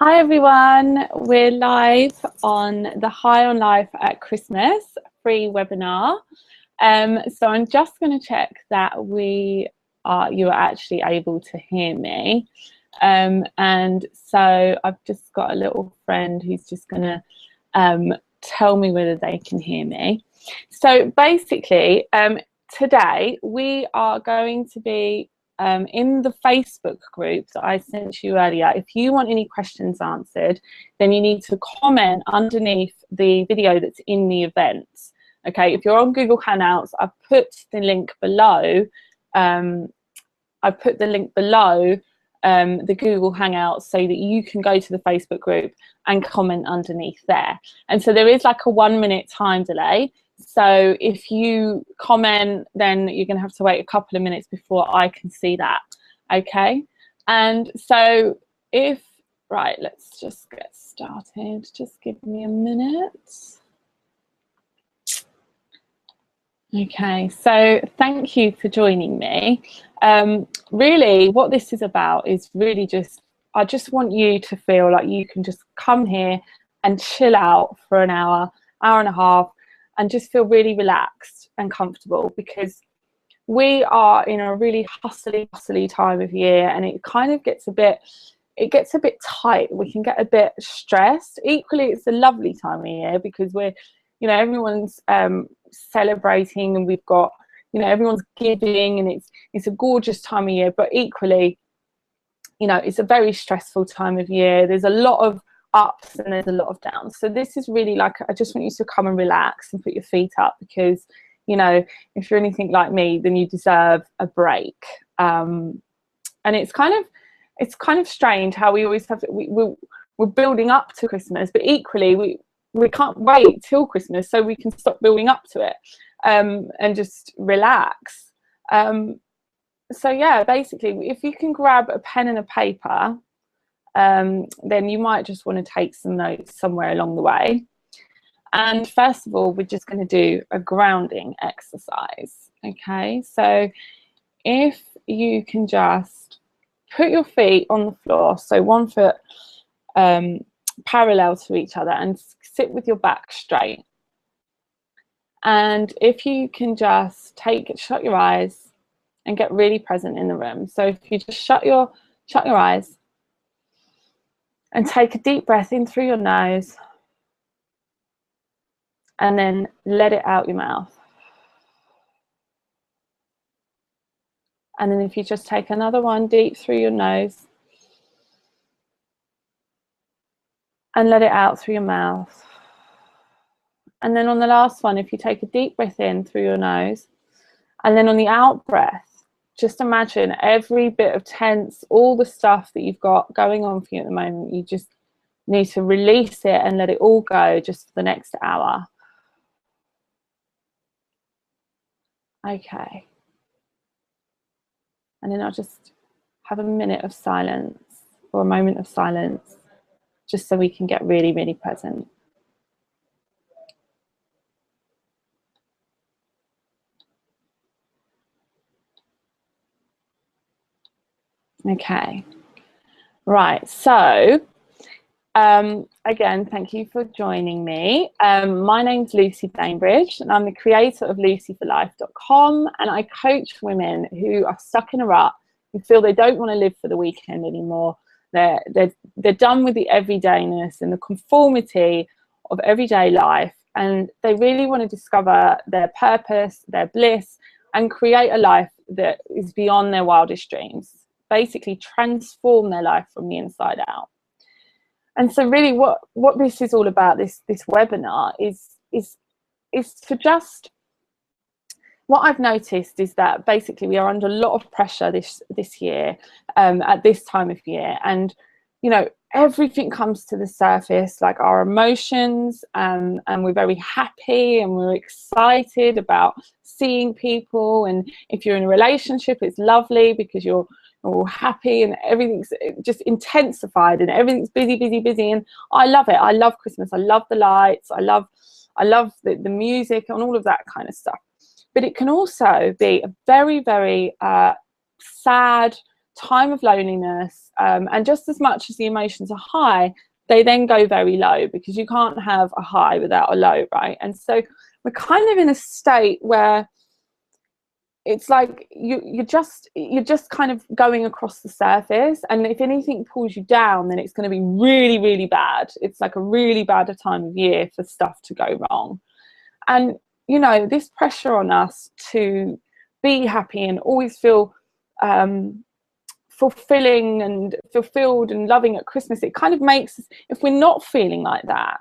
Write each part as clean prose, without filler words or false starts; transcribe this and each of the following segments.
Hi everyone, we're live on the High on Life at Christmas free webinar. So I'm just going to check that you are actually able to hear me. And so I've just got a little friend who's just going to tell me whether they can hear me. So basically, today we are going to be in the Facebook group that I sent you earlier. If you want any questions answered, then you need to comment underneath the video that's in the events. Okay, if you're on Google Hangouts, I've put the link below. The Google Hangouts so that you can go to the Facebook group and comment underneath there. And so there is like a 1 minute time delay. So if you comment, then you're going to have to wait a couple of minutes before I can see that. Okay. And so right, let's just get started. Just give me a minute. Okay, so thank you for joining me. Really what this is about is really I just want you to feel like you can just come here and chill out for an hour and a half and just feel really relaxed and comfortable, because we are in a really hustly time of year, and it kind of gets a bit tight. We can get a bit stressed. Equally, it's a lovely time of year because everyone's celebrating, and we've got, everyone's giving, and it's a gorgeous time of year. But equally, it's a very stressful time of year. There's a lot of ups and there's a lot of downs. So this is really like, I just want you to come and relax and put your feet up, because if you're anything like me, then you deserve a break. And it's kind of strange how we always have we're building up to Christmas, but equally we can't wait till Christmas so we can stop building up to it and just relax. So yeah, basically, if you can grab a pen and a paper, then you might just want to take some notes somewhere along the way. And first of all, we're just going to do a grounding exercise. Okay, so if you can just put your feet on the floor, so one foot parallel to each other, and sit with your back straight. And if you can just shut your eyes and get really present in the room. So if you just shut your eyes and take a deep breath in through your nose, and then let it out your mouth. And then if you just take another one deep through your nose and let it out through your mouth. And then on the last one, if you take a deep breath in through your nose, and then on the out breath, just imagine every bit of tense, all the stuff that you've got going on for you at the moment, you just need to release it and let it all go just for the next hour. Okay. And then I'll just have a minute of silence, or a moment of silence, just so we can get really, really present. Okay. Right, so again, thank you for joining me. My name's Lucy Bainbridge, and I'm the creator of lucyforlife.com, and I coach women who are stuck in a rut, who feel they don't want to live for the weekend anymore. They're done with the everydayness and the conformity of everyday life, and they really want to discover their purpose, their bliss, and create a life that is beyond their wildest dreams. Basically transform their life from the inside out. And so really what this is all about, this webinar, is to just, what I've noticed is that basically we are under a lot of pressure this year, at this time of year, and everything comes to the surface, like our emotions, and we're very happy and we're excited about seeing people, and if you're in a relationship, it's lovely because you're all happy and everything's just intensified and everything's busy, and I love it. I love Christmas. I love the lights. I love the music and all of that kind of stuff. But it can also be a very, very sad, time of loneliness, and just as much as the emotions are high, they then go very low, because you can't have a high without a low, right? And so we're kind of in a state where it's like you're just kind of going across the surface, and if anything pulls you down, then it's going to be really, really bad. It's like a really bad time of year for stuff to go wrong. And you know, this pressure on us to be happy and always feel fulfilling and fulfilled and loving at Christmas, it kind of makes us, if we're not feeling like that,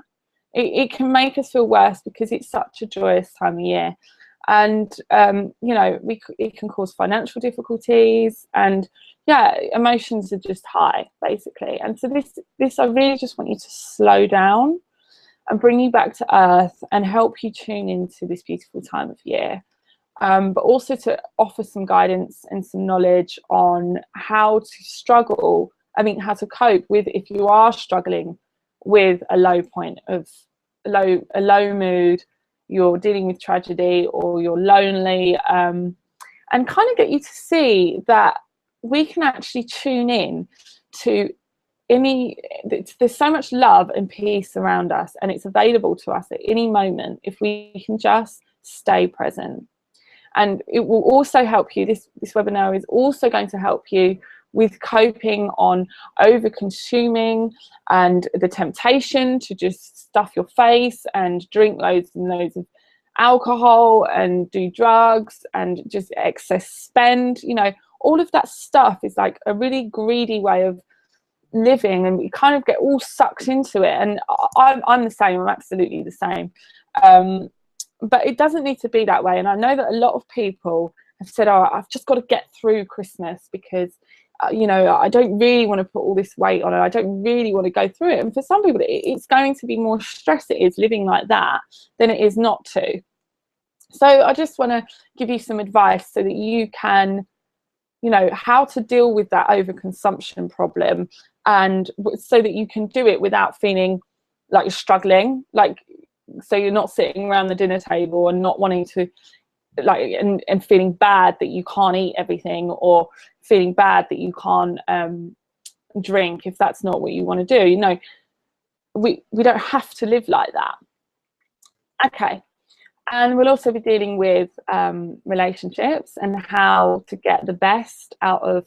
it can make us feel worse, because it's such a joyous time of year. And you know, it can cause financial difficulties, and yeah, emotions are just high, basically. And so this I really just want you to slow down and bring you back to earth and help you tune into this beautiful time of year, but also to offer some guidance and some knowledge on how to cope with, if you are struggling with a low point of a low mood, you're dealing with tragedy, or you're lonely, and kind of get you to see that we can actually tune in to there's so much love and peace around us, and it's available to us at any moment if we can just stay present. And it will also help you, this webinar is also going to help you with coping on over consuming and the temptation to just stuff your face and drink loads and loads of alcohol and do drugs and just excess spend. You know, all of that stuff is like a really greedy way of living, and we kind of get all sucked into it. And I'm the same. I'm absolutely the same. But it doesn't need to be that way. And I know that a lot of people have said, oh, I've just got to get through Christmas because you know, I don't really want to put all this weight on it. I don't really want to go through it. And for some people, it's going to be more stress it is living like that than it is not to. So I just want to give you some advice so that you can, you know, how to deal with that overconsumption problem, and so that you can do it without feeling like you're struggling, like, so you're not sitting around the dinner table and not wanting to, like, and feeling bad that you can't eat everything, or feeling bad that you can't drink if that's not what you want to do. You know, we don't have to live like that. Okay. And we'll also be dealing with relationships and how to get the best out of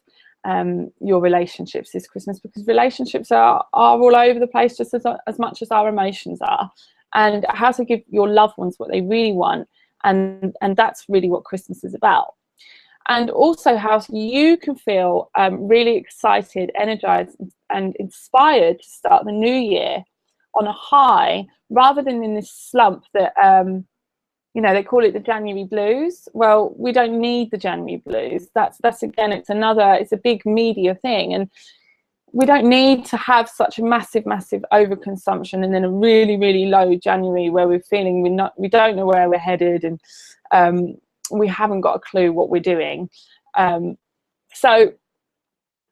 your relationships this Christmas, because relationships are all over the place just as much as our emotions are, and how to give your loved ones what they really want. And that's really what Christmas is about. And also how you can feel really excited, energized and inspired to start the new year on a high, rather than in this slump that you know, they call it the January blues. Well, we don't need the January blues. That's again, it's a big media thing, and we don't need to have such a massive overconsumption and then a really, really low January where we're feeling we don't know where we're headed, and we haven't got a clue what we're doing.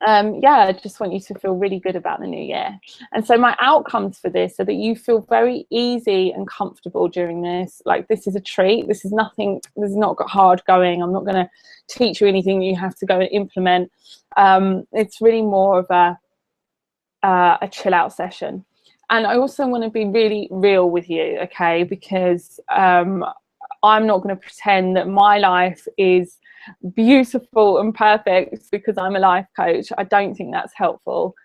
Yeah, I just want you to feel really good about the new year. And so my outcomes for this are that you feel very easy and comfortable during this. Like, this is a treat. This is nothing, this is not hard going. I'm not going to teach you anything you have to go and implement. It's really more of a chill out session. And I also want to be really real with you, okay? Because I'm not going to pretend that my life is beautiful and perfect because I'm a life coach. I don't think that's helpful,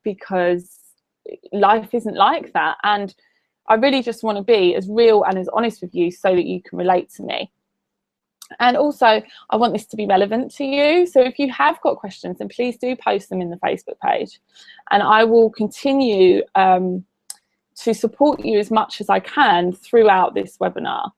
because life isn't like that. And I really just want to be as real and as honest with you so that you can relate to me. And also, I want this to be relevant to you. So if you have got questions, then please do post them in the Facebook page. And I will continue to support you as much as I can throughout this webinar.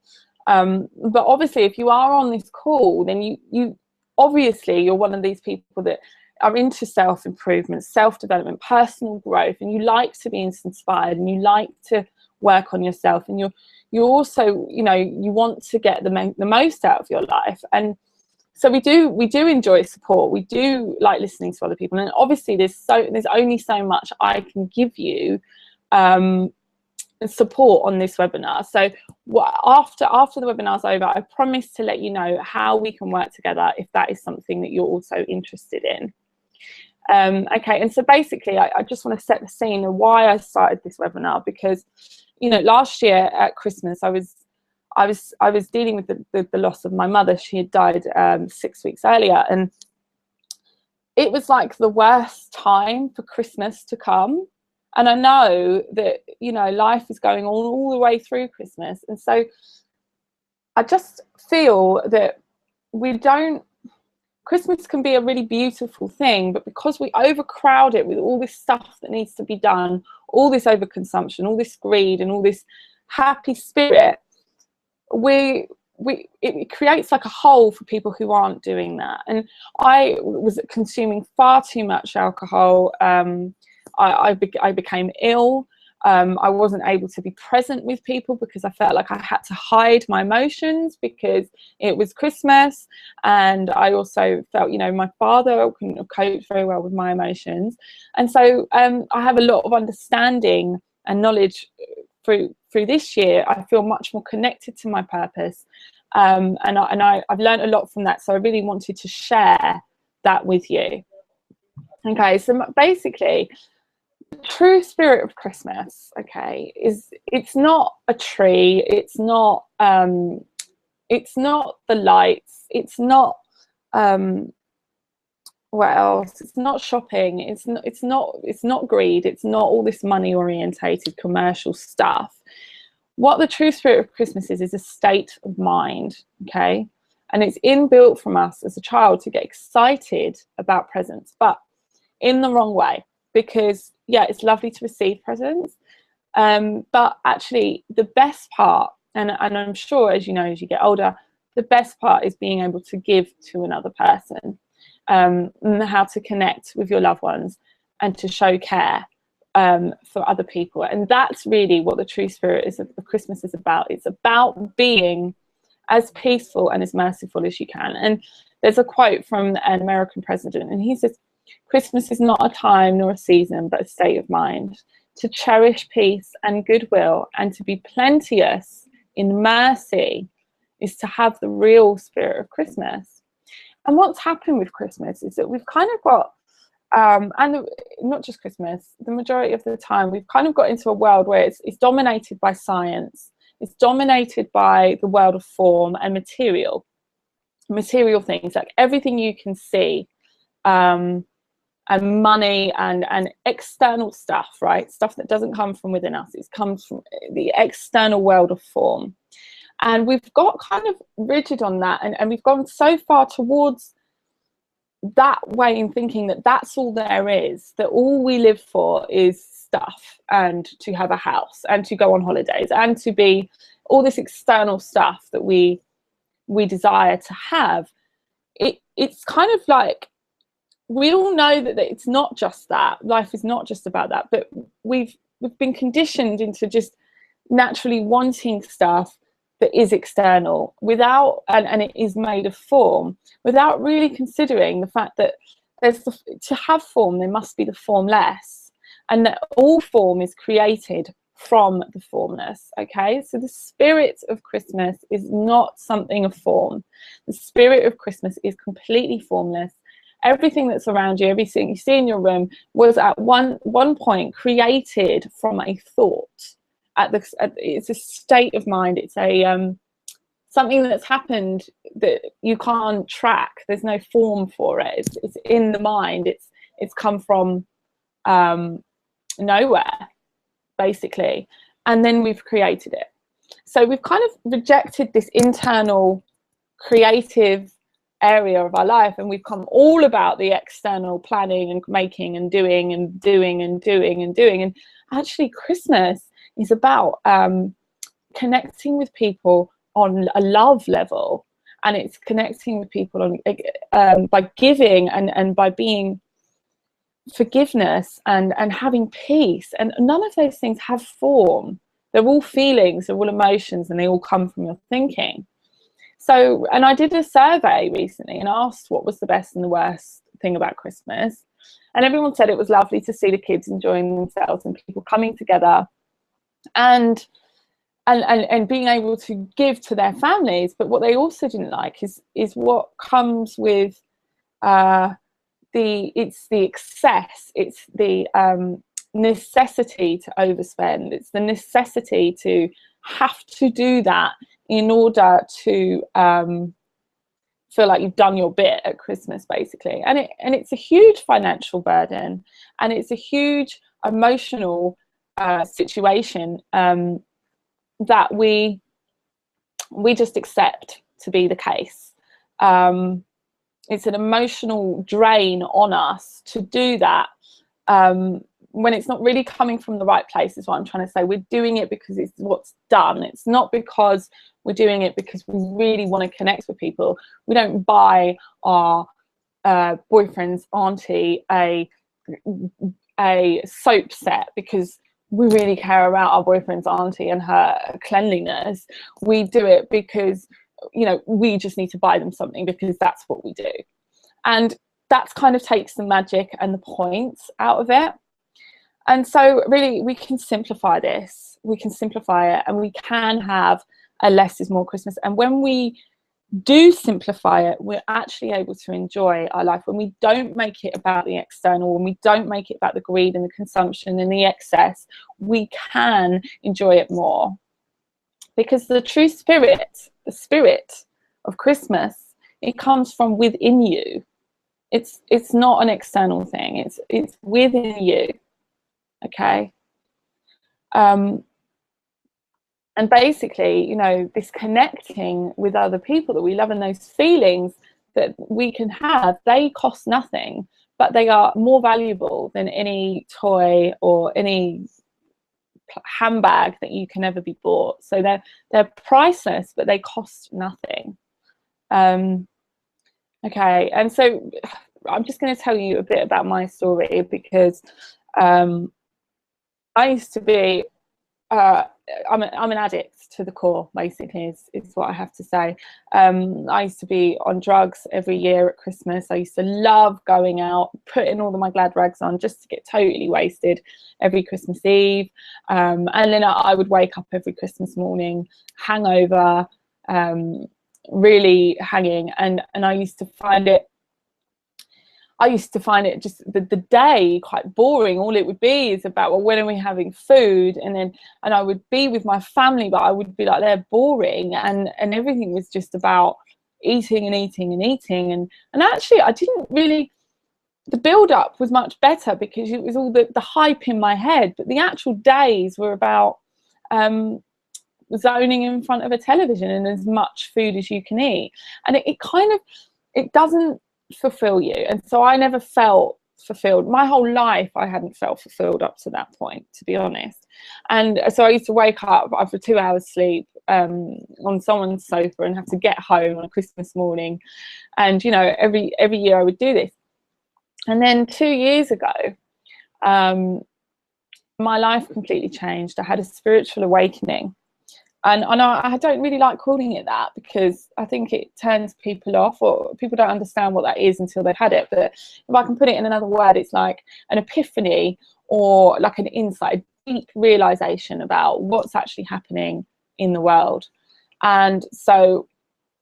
But obviously, if you are on this call, then you obviously, you're one of these people that are into self-improvement, self-development, personal growth, and you like to be inspired, and you like to work on yourself, and you also, you know, you want to get the most out of your life. And so we do enjoy support. We do like listening to other people, and obviously there's only so much I can give you support on this webinar. So after the webinar's over, I promise to let you know how we can work together if that is something that you're also interested in. Okay, and so basically I just want to set the scene of why I started this webinar, because, you know, last year at Christmas I was dealing with the loss of my mother. She had died 6 weeks earlier, and it was like the worst time for Christmas to come. And I know that, you know, life is going on all the way through Christmas, and so I just feel that Christmas can be a really beautiful thing, but because we overcrowd it with all this stuff that needs to be done, all this overconsumption, all this greed, and all this happy spirit, it creates like a hole for people who aren't doing that. And I was consuming far too much alcohol. I became ill. I wasn't able to be present with people because I felt like I had to hide my emotions because it was Christmas. And I also felt, you know, my father couldn't have coped very well with my emotions. And so I have a lot of understanding and knowledge through this year. I feel much more connected to my purpose. And I've learned a lot from that. So I really wanted to share that with you. Okay, so basically, the true spirit of Christmas, okay, it's not a tree, it's not the lights, it's not what else, it's not shopping, it's not greed, it's not all this money orientated commercial stuff. What the true spirit of Christmas is a state of mind, okay, and it's inbuilt from us as a child to get excited about presents, but in the wrong way. Because yeah, it's lovely to receive presents, but actually the best part, and I'm sure, as you know, as you get older, the best part is being able to give to another person, and how to connect with your loved ones and to show care for other people. And that's really what the true spirit of Christmas is about. It's about being as peaceful and as merciful as you can. And there's a quote from an American president, and he says, "Christmas is not a time nor a season, but a state of mind. To cherish peace and goodwill and to be plenteous in mercy is to have the real spirit of Christmas." And what's happened with Christmas is that we've kind of got, not just Christmas, the majority of the time, we've kind of got into a world where it's dominated by science. It's dominated by the world of form and material things, like everything you can see, and money and external stuff, right? Stuff that doesn't come from within us. It comes from the external world of form. And we've got kind of rigid on that, and we've gone so far towards that way in thinking that that's all there is, that all we live for is stuff, and to have a house, and to go on holidays, and to be all this external stuff that we desire to have. It's kind of like, we all know that it's not just that. Life is not just about that, but we've been conditioned into just naturally wanting stuff that is external without, and it is made of form, without really considering the fact that to have form, there must be the formless, and that all form is created from the formless. Okay, so the spirit of Christmas is not something of form. The spirit of Christmas is completely formless. Everything that's around you, everything you see in your room, was at one point created from a thought. It's a state of mind. It's a something that's happened that you can't track. There's no form for it. It's in the mind. It's come from nowhere, basically, and then we've created it. So we've kind of rejected this internal creative area of our life, and we've come all about the external planning and making and doing and doing and doing and doing. And actually Christmas is about connecting with people on a love level, and it's connecting with people on by giving and by being forgiveness and having peace. And none of those things have form. They're all feelings, they're all emotions, and they all come from your thinking. So, and I did a survey recently and asked what was the best and the worst thing about Christmas, and everyone said it was lovely to see the kids enjoying themselves and people coming together and being able to give to their families. But what they also didn't like is what comes with it's the excess, it's the necessity to overspend, it's the necessity to have to do that in order to feel like you've done your bit at Christmas, basically. And it's a huge financial burden, and it's a huge emotional situation that we just accept to be the case. It's an emotional drain on us to do that, when it's not really coming from the right place, is what I'm trying to say. We're doing it because it's what's done. It's not because we're doing it because we really want to connect with people. We don't buy our boyfriend's auntie a soap set because we really care about our boyfriend's auntie and her cleanliness. We do it because, you know, we just need to buy them something because that's what we do. And that kind of takes the magic and the points out of it. And so really we can simplify this, we can simplify it, and we can have a less is more Christmas. And when we do simplify it, we're actually able to enjoy our life. When we don't make it about the external, when we don't make it about the greed and the consumption and the excess, we can enjoy it more. Because the true spirit, the spirit of Christmas, it comes from within you. It's not an external thing, it's within you. Okay. And basically, you know, this connecting with other people that we love and those feelings that we can have, they cost nothing, but they are more valuable than any toy or any handbag that you can ever be bought. So they're priceless, but they cost nothing. Okay, and so I'm just going to tell you a bit about my story, because I used to be, I'm an addict to the core, basically, is what I have to say. I used to be on drugs every year at Christmas. I used to love going out, putting all of my glad rags on just to get totally wasted every Christmas Eve. And then I would wake up every Christmas morning, hangover, really hanging. And I used to find it just the day quite boring. All it would be is about, well, when are we having food? And I would be with my family, but I would be like, they're boring, and everything was just about eating and eating and eating. And actually I didn't really, the build up was much better because it was all the hype in my head, but the actual days were about zoning in front of a television and as much food as you can eat. And it doesn't fulfill you. And so I never felt fulfilled. My whole life I hadn't felt fulfilled up to that point, to be honest. And so I used to wake up after 2 hours sleep on someone's sofa and have to get home on a Christmas morning. And you know, every year I would do this. And then 2 years ago, my life completely changed. I had a spiritual awakening. And I don't really like calling it that, because I think it turns people off, or people don't understand what that is until they've had it. But if I can put it in another word, it's like an epiphany, or like an insight, a deep realization about what's actually happening in the world. And so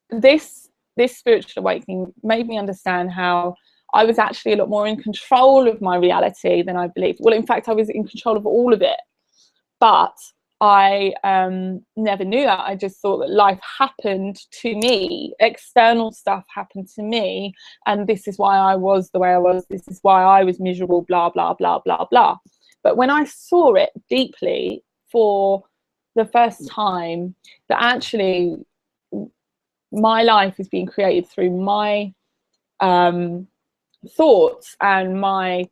this spiritual awakening made me understand how I was actually a lot more in control of my reality than I believed. Well, in fact, I was in control of all of it. But I never knew that. I just thought that life happened to me, external stuff happened to me, and this is why I was the way I was, this is why I was miserable, blah, blah, blah, blah, blah. But when I saw it deeply for the first time, that actually my life is being created through my thoughts and my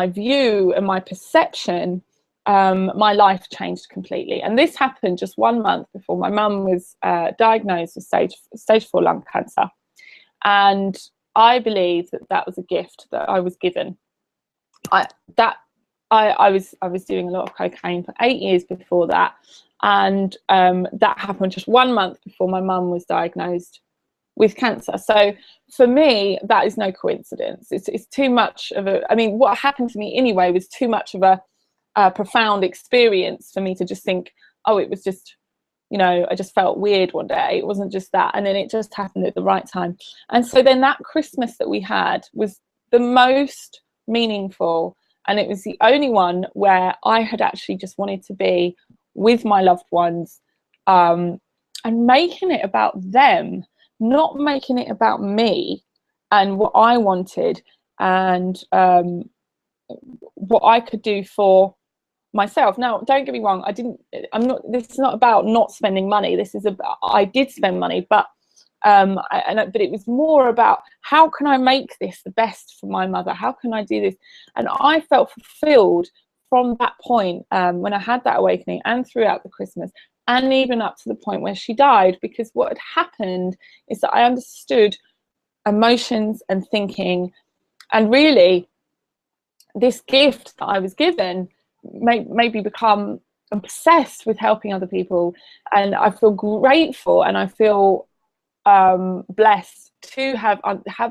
view and my perception, my life changed completely. And this happened just 1 month before my mum was diagnosed with stage 4 lung cancer. And I believe that was a gift that I was given. I was doing a lot of cocaine for 8 years before that, and that happened just 1 month before my mum was diagnosed with cancer. So for me, that is no coincidence. It's too much of a, I mean, what happened to me anyway was too much of a profound experience for me to just think, oh, it was just, you know, I just felt weird one day. It wasn't just that. And then it just happened at the right time. And so then that Christmas that we had was the most meaningful. And it was the only one where I had actually just wanted to be with my loved ones, and making it about them, not making it about me and what I wanted and what I could do for myself. Now, don't get me wrong, this is not about not spending money. This is about, I did spend money, but but it was more about, how can I make this the best for my mother? How can I do this? And I felt fulfilled from that point, when I had that awakening, and throughout the Christmas, and even up to the point where she died, because what had happened is that I understood emotions and thinking, and really this gift that I was given made me become obsessed with helping other people. And I feel grateful, and I feel blessed to have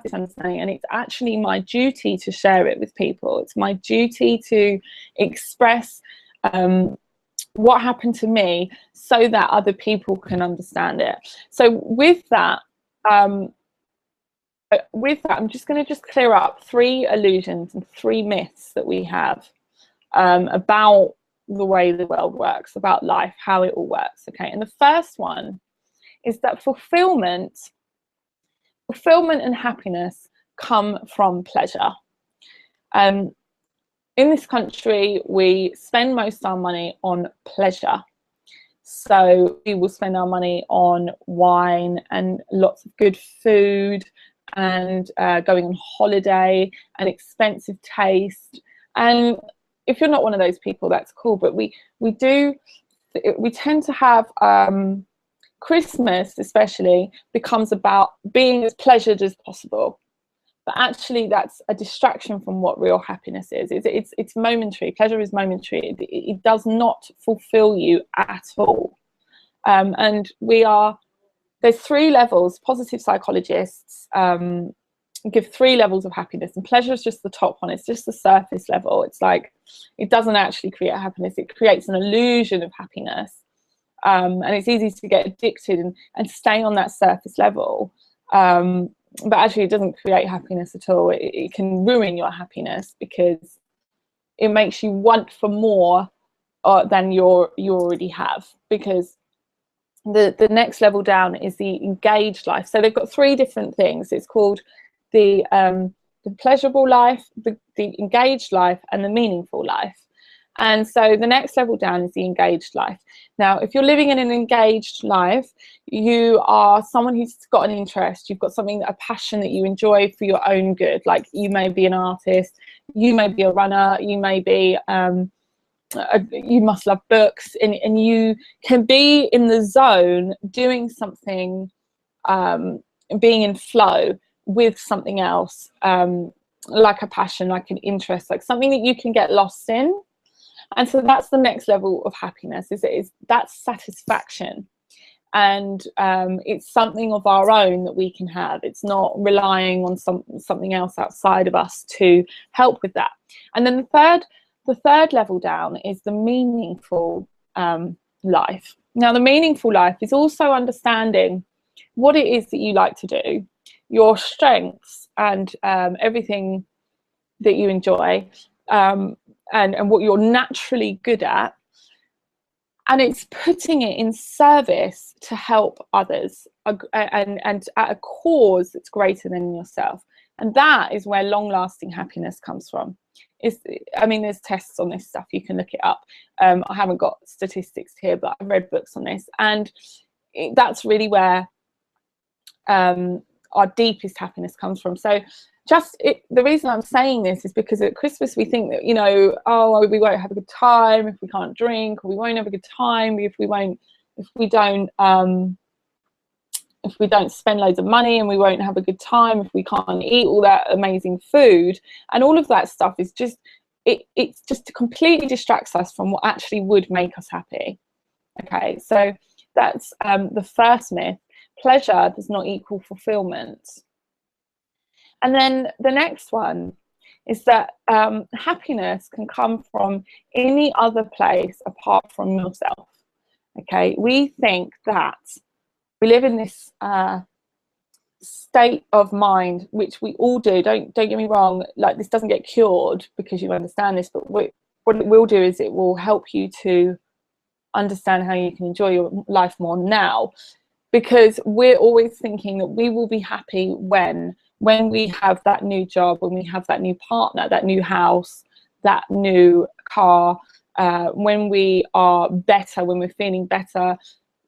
this understanding, and it's actually my duty to share it with people. It's my duty to express what happened to me, so that other people can understand it. So with that, I'm just going to clear up 3 illusions and 3 myths that we have about the way the world works, about life, how it all works. Okay, and the first one is that fulfillment and happiness come from pleasure. In this country, we spend most of our money on pleasure. So we will spend our money on wine and lots of good food, and going on holiday and expensive taste. And if you're not one of those people, that's cool. But we tend to have Christmas especially becomes about being as pleasured as possible. But actually that's a distraction from what real happiness is. It's momentary. Pleasure is momentary. It does not fulfill you at all. And there's 3 levels. Positive psychologists give 3 levels of happiness, and pleasure is just the top one. It's just the surface level. It's like, it doesn't actually create happiness. It creates an illusion of happiness. And it's easy to get addicted and stay on that surface level. But actually it doesn't create happiness at all. It can ruin your happiness, because it makes you want for more than you already have. Because the next level down is the engaged life. So they've got 3 different things. It's called the pleasurable life, the engaged life, and the meaningful life. And so the next level down is the engaged life. Now, if you're living in an engaged life, you are someone who's got an interest. You've got something, a passion that you enjoy for your own good. Like, you may be an artist, you may be a runner, you may be you must love books, and you can be in the zone doing something, being in flow with something else, like a passion, like an interest, like something that you can get lost in. And so that's the next level of happiness, is that satisfaction. And it's something of our own that we can have. It's not relying on something else outside of us to help with that. And then the third level down is the meaningful life. Now, the meaningful life is also understanding what it is that you like to do, your strengths, and everything that you enjoy, and what you're naturally good at, and it's putting it in service to help others, and at a cause that's greater than yourself. And that is where long-lasting happiness comes from. There's tests on this stuff, you can look it up. I haven't got statistics here, but I've read books on this, and that's really where our deepest happiness comes from. So the reason I'm saying this is because at Christmas we think that, we won't have a good time if we can't drink, or we won't have a good time if we don't spend loads of money, and we won't have a good time if we can't eat all that amazing food. And all of that stuff is just, it just completely distracts us from what actually would make us happy. Okay, so that's the first myth. Pleasure does not equal fulfillment. And then the next one is that happiness can come from any other place apart from yourself. Okay, we think that we live in this state of mind, which we all do. Don't get me wrong. Like, this doesn't get cured because you understand this, but what it will do is it will help you to understand how you can enjoy your life more now, because we're always thinking that we will be happy when we have that new job, when we have that new partner, that new house, that new car, when we are better, when we're feeling better,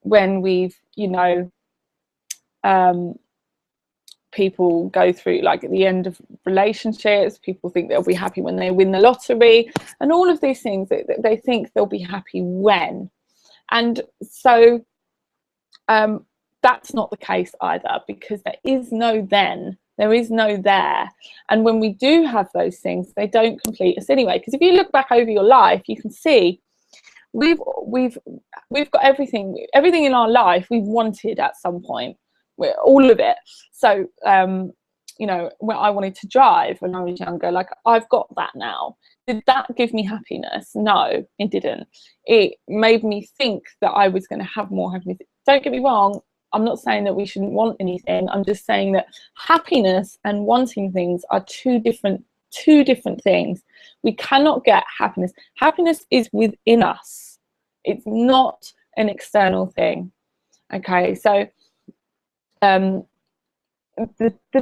when we've, you know, people go through, like, at the end of relationships, people think they'll be happy when they win the lottery, and all of these things that they think they'll be happy when. And so that's not the case either, because there is no then, there is no there. And when we do have those things, they don't complete us anyway. Because if you look back over your life, you can see we've got everything in our life we've wanted at some point. All of it. So you know, when I wanted to drive when I was younger, like, I've got that now. Did that give me happiness? No, it didn't. It made me think that I was going to have more happiness. Don't get me wrong, I'm not saying that we shouldn't want anything. I'm just saying that happiness and wanting things are two different things. We cannot get happiness. Happiness is within us. It's not an external thing. Okay, so the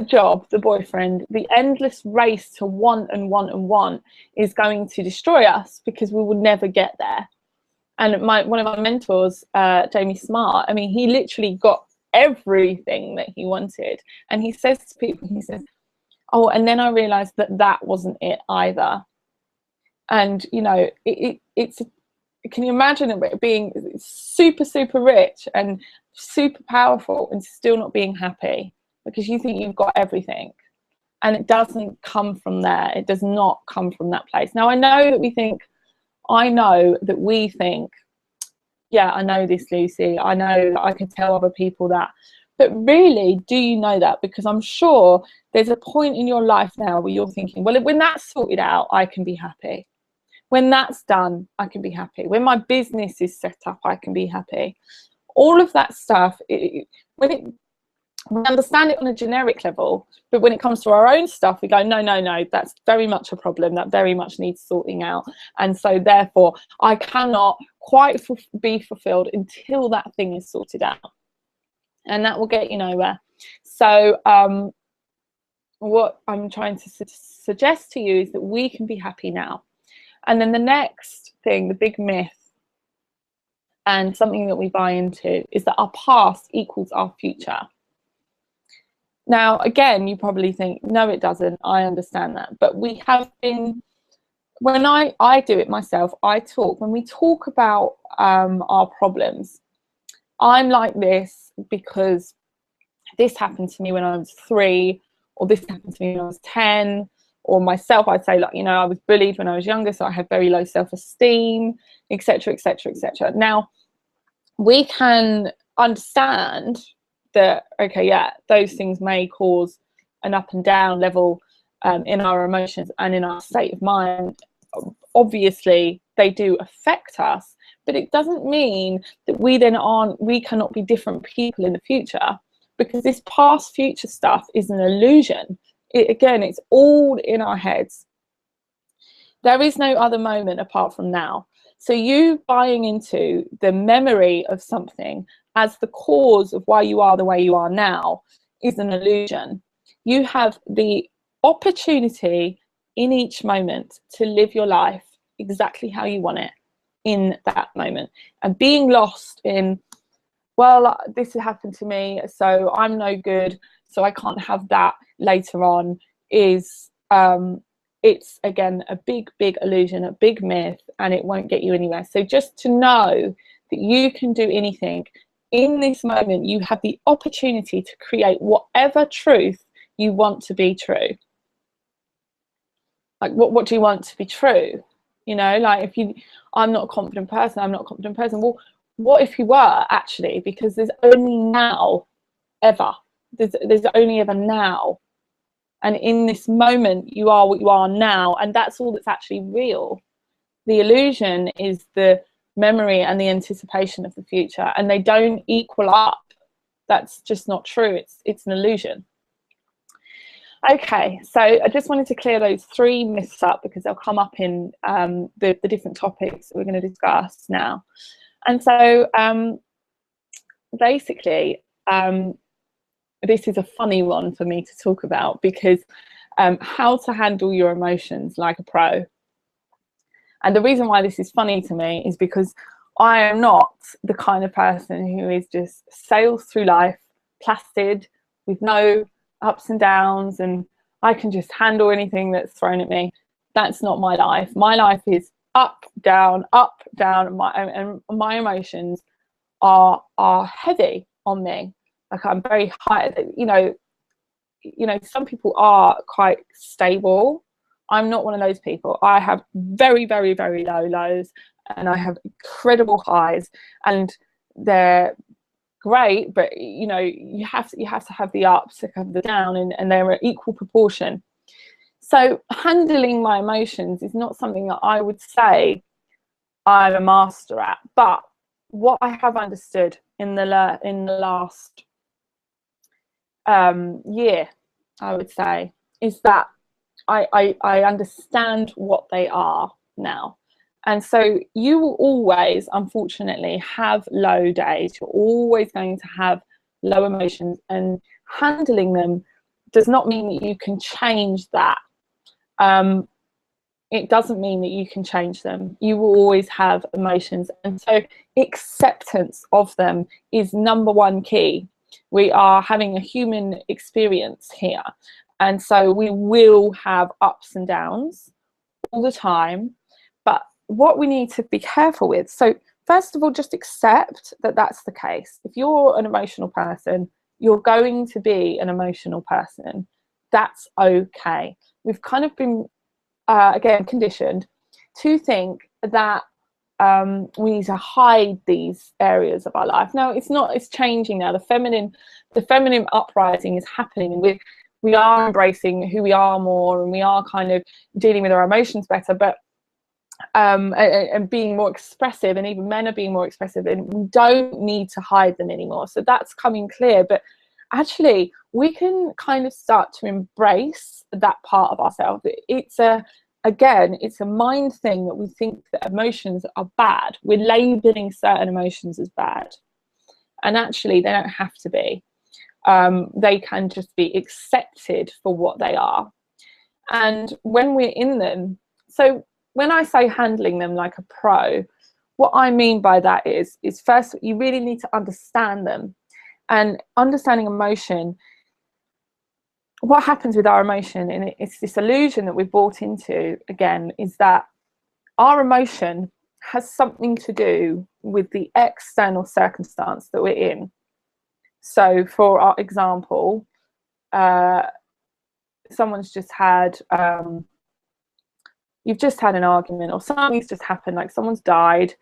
job, the boyfriend, the endless race to want and want and want is going to destroy us, because we will never get there. And one of my mentors, Jamie Smart, I mean, he literally got everything that he wanted, and he says to people, he says, oh, and then I realized that that wasn't it either. And, you know, it's can you imagine it being super rich and super powerful and still not being happy because you think you've got everything? And it doesn't come from there. It does not come from that place. Now, I know that we think, yeah, I know this, Lucy. I know that I could tell other people that. But really, do you know that? Because I'm sure there's a point in your life now where you're thinking, well, when that's sorted out, I can be happy. When that's done, I can be happy. When my business is set up, I can be happy. All of that stuff, we understand it on a generic level, but when it comes to our own stuff, we go, no, that's very much a problem. That very much needs sorting out. And so therefore, I cannot quite be fulfilled until that thing is sorted out. And that will get you nowhere. So what I'm trying to suggest to you is that we can be happy now. And then the next thing, the big myth, and something that we buy into, is that our past equals our future. Now, again, you probably think, no, it doesn't. I understand that. But we have been, when I do it myself, when we talk about our problems, I'm like this because this happened to me when I was 3, or this happened to me when I was 10, or myself, I'd say, like, you know, I was bullied when I was younger, so I had very low self-esteem, etc., etc., etc. Now, we can understand that, okay, yeah, those things may cause an up and down level in our emotions and in our state of mind. Obviously, they do affect us, but it doesn't mean that we cannot be different people in the future, because this past future stuff is an illusion. Again, it's all in our heads. There is no other moment apart from now. So you buying into the memory of something as the cause of why you are the way you are now is an illusion. You have the opportunity in each moment to live your life exactly how you want it in that moment. And being lost in, well, this happened to me, so I'm no good, so I can't have that later on, is it's, again, a big illusion, a big myth, and it won't get you anywhere. So just to know that you can do anything in this moment, you have the opportunity to create whatever truth you want to be true. Like, what do you want to be true? You know, like, I'm not a confident person, well, what if you were, actually? Because there's only now ever. There's only ever now. And in this moment, you are what you are now, and that's all that's actually real. The illusion is the memory and the anticipation of the future, and they don't equal up. That's just not true. It's an illusion. Okay, so I just wanted to clear those 3 myths up, because they'll come up in the different topics that we're going to discuss now. And so basically, this is a funny one for me to talk about, because how to handle your emotions like a pro. And the reason why this is funny to me is because I am not the kind of person who is just sails through life placid with no ups and downs, and I can just handle anything that's thrown at me. That's not my life. My life is up, down, and my emotions are heavy on me. Like, I'm very high, you know, some people are quite stable. I'm not one of those people. I have very, very, very low lows, and I have incredible highs, and they're great, but you know, you have to have the ups to have the down, and they're an equal proportion. So handling my emotions is not something that I would say I'm a master at. But what I have understood in the last year, I would say, is that I understand what they are now. And so you will always, unfortunately, have low days. You're always going to have low emotions, and handling them does not mean that you can change that. It doesn't mean that you can change them. You will always have emotions, and so acceptance of them is number 1 key. We are having a human experience here, and so we will have ups and downs all the time. But what we need to be careful with, so first of all, just accept that that's the case. If you're an emotional person, you're going to be an emotional person. That's okay. We've kind of been again conditioned to think that we need to hide these areas of our life. No, it's not. It's changing now. The feminine uprising is happening, and we are embracing who we are more, and we are kind of dealing with our emotions better, but and being more expressive, and even men are being more expressive, and we don't need to hide them anymore. So that's coming clear. But actually, we can kind of start to embrace that part of ourselves. It's a mind thing that we think that emotions are bad. We're labeling certain emotions as bad, and actually they don't have to be. They can just be accepted for what they are. And when we're in them, so when I say handling them like a pro, what I mean by that is first, you really need to understand them. And understanding emotion, what happens with our emotion, and it's this illusion that we've bought into again, is that our emotion has something to do with the external circumstance that we're in. So for our example, someone's just had you've just had an argument, or something's just happened, like someone's died,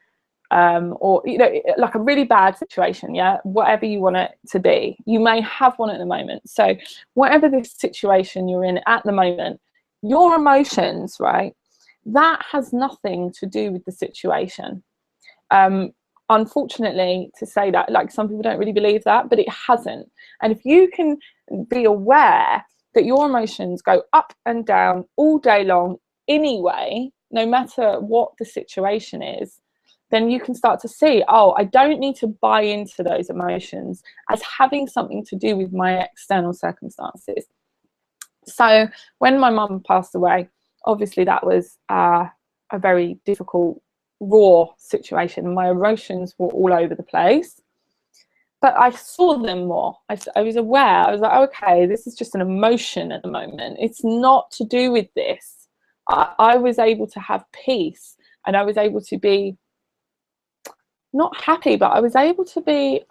or you know, like a really bad situation. Yeah, whatever you want it to be, you may have one at the moment. So whatever this situation you're in at the moment, your emotions, right, that has nothing to do with the situation. Unfortunately, to say that, like, some people don't really believe that, but it hasn't. And if you can be aware that your emotions go up and down all day long anyway, no matter what the situation is, then you can start to see, oh, I don't need to buy into those emotions as having something to do with my external circumstances. So when my mum passed away, obviously that was a very difficult, raw situation. My emotions were all over the place, but I saw them more. I was aware. I was like, okay, this is just an emotion at the moment. It's not to do with this. I was able to have peace, and I was able to be not happy, but I was able to be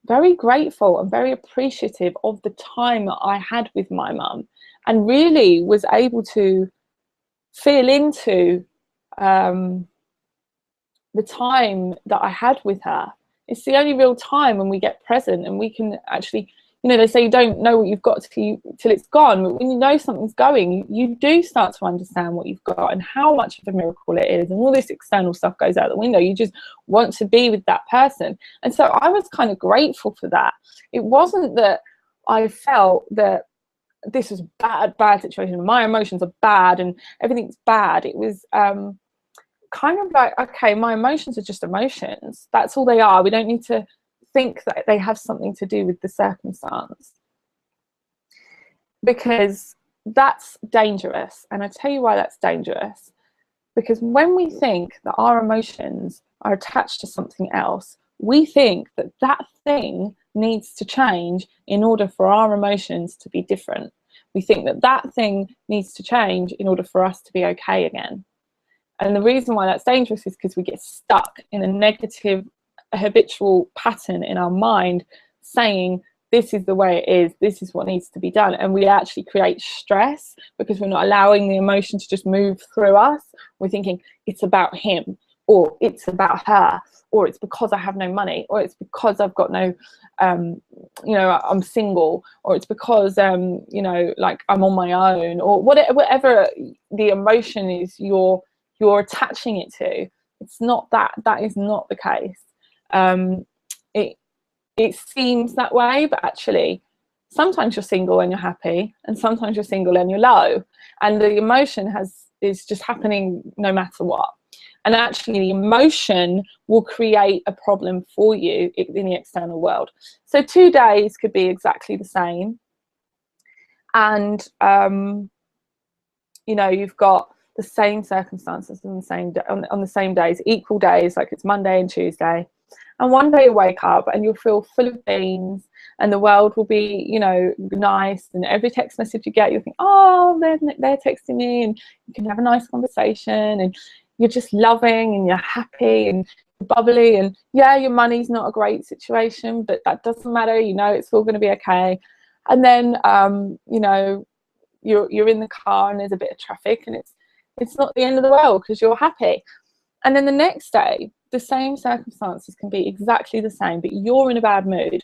very grateful and very appreciative of the time that I had with my mum, and really was able to feel into the time that I had with her. It's the only real time when we get present and we can actually you know, they say you don't know what you've got till it's gone. But when you know something's going, you do start to understand what you've got and how much of a miracle it is, and all this external stuff goes out the window. You just want to be with that person. And so I was kind of grateful for that. It wasn't that I felt that this was bad situation, my emotions are bad and everything's bad. It was kind of like, okay, my emotions are just emotions. That's all they are. We don't need to think that they have something to do with the circumstance, because that's dangerous. And I tell you why that's dangerous. Because when we think that our emotions are attached to something else, we think that that thing needs to change in order for our emotions to be different. We think that that thing needs to change in order for us to be okay again. And the reason why that's dangerous is because we get stuck in a negative, habitual pattern in our mind saying, this is the way it is, this is what needs to be done. And we actually create stress because we're not allowing the emotion to just move through us. We're thinking it's about him, or it's about her, or it's because I have no money, or it's because I've got no, you know, I'm single, or it's because, you know, like I'm on my own, or whatever the emotion is you're attaching it to. It's not that. That is not the case. It seems that way, but actually sometimes you're single and you're happy, and sometimes you're single and you're low, and the emotion is just happening no matter what. And actually the emotion will create a problem for you in the external world. So 2 days could be exactly the same, and you know, you've got the same circumstances on the same days, equal days, like it's Monday and Tuesday. And one day you wake up and you'll feel full of beans, and the world will be, you know, nice. And every text message you get, you'll think, oh, they're texting me, and you can have a nice conversation, and you're just loving and you're happy and bubbly. And yeah, your money's not a great situation, but that doesn't matter. You know, it's all going to be okay. And then, you know, you're in the car and there's a bit of traffic, and it's not the end of the world because you're happy. And then the next day, the same circumstances can be exactly the same, but you're in a bad mood.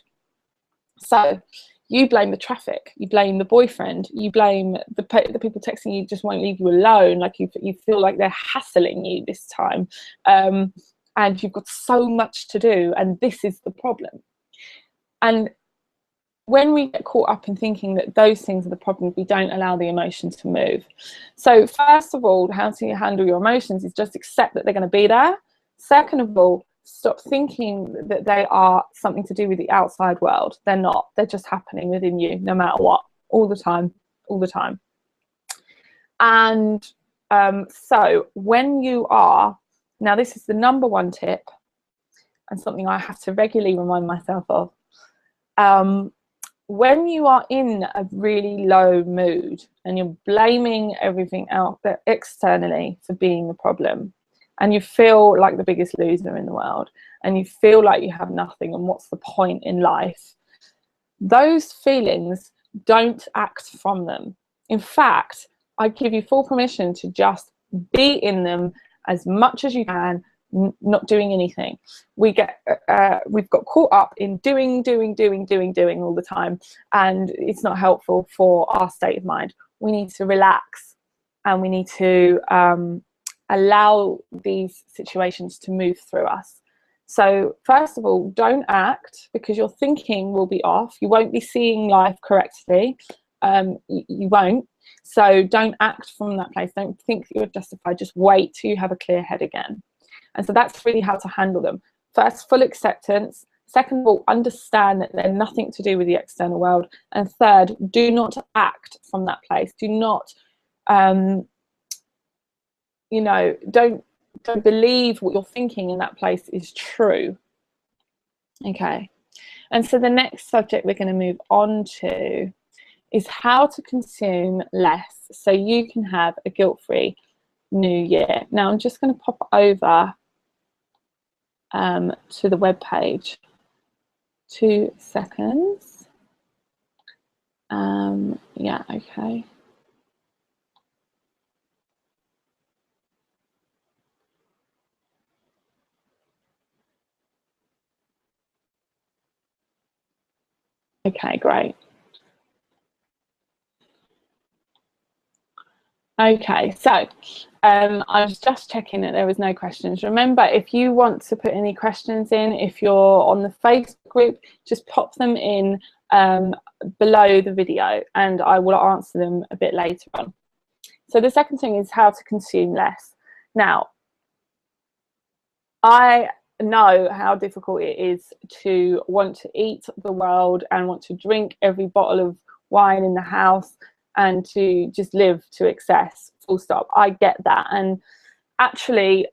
So you blame the traffic, you blame the boyfriend, you blame the people texting you just won't leave you alone, like you feel like they're hassling you this time, and you've got so much to do, and this is the problem. And when we get caught up in thinking that those things are the problem, we don't allow the emotion to move. So first of all, how to handle your emotions is just accept that they're going to be there. Second of all, stop thinking that they are something to do with the outside world. They're not. They're just happening within you, no matter what, all the time, all the time. And so when you are, now this is the number one tip, and something I have to regularly remind myself of. When you are in a really low mood and you're blaming everything out there externally for being the problem, and you feel like the biggest loser in the world, and you feel like you have nothing and what's the point in life, those feelings, don't act from them. In fact, I give you full permission to just be in them as much as you can, not doing anything. We've got caught up in doing all the time, and it's not helpful for our state of mind. We need to relax, and we need to allow these situations to move through us. So first of all, don't act, because your thinking will be off. You won't be seeing life correctly. You won't. So don't act from that place. Don't think that you're justified. Just wait till you have a clear head again. And so that's really how to handle them. First, full acceptance. Second of all, understand that they're nothing to do with the external world. And third, do not act from that place. Do not, you know, don't believe what you're thinking in that place is true. Okay. And so the next subject we're going to move on to is how to consume less so you can have a guilt-free new year. Now I'm just going to pop over to the web page. 2 seconds. Yeah, okay. Okay, great. Okay, so I was just checking that there was no questions. Remember, if you want to put any questions in, if you're on the Facebook group, just pop them in below the video and I will answer them a bit later on. So the second thing is how to consume less. Now, I know how difficult it is to want to eat the world and want to drink every bottle of wine in the house and to just live to excess, full stop. I get that. And actually,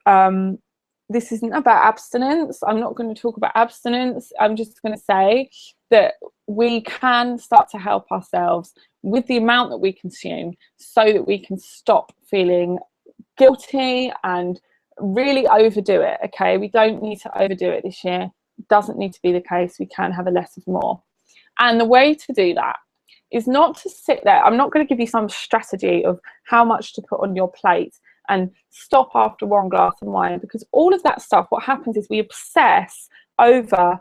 this isn't about abstinence. I'm not going to talk about abstinence. I'm just going to say that we can start to help ourselves with the amount that we consume so that we can stop feeling guilty and really overdo it. Okay, we don't need to overdo it this year. It doesn't need to be the case. We can have a less of more. And the way to do that is not to sit there. I'm not going to give you some strategy of how much to put on your plate and stop after one glass of wine, because all of that stuff, what happens is we obsess over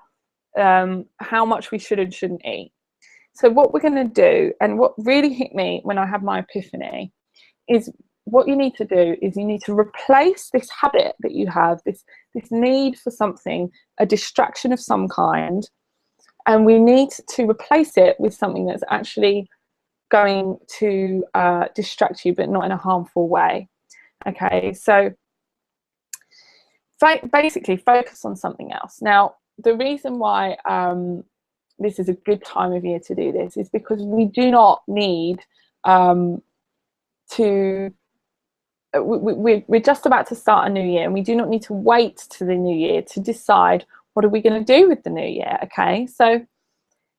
how much we should and shouldn't eat. So what we're going to do, and what really hit me when I had my epiphany, is what you need to do is you need to replace this habit that you have, this need for something, a distraction of some kind, and we need to replace it with something that's actually going to distract you, but not in a harmful way. Okay, so basically focus on something else. Now, the reason why this is a good time of year to do this is because we do not need we're just about to start a new year, and we do not need to wait to the new year to decide what are we going to do with the new year. Okay, so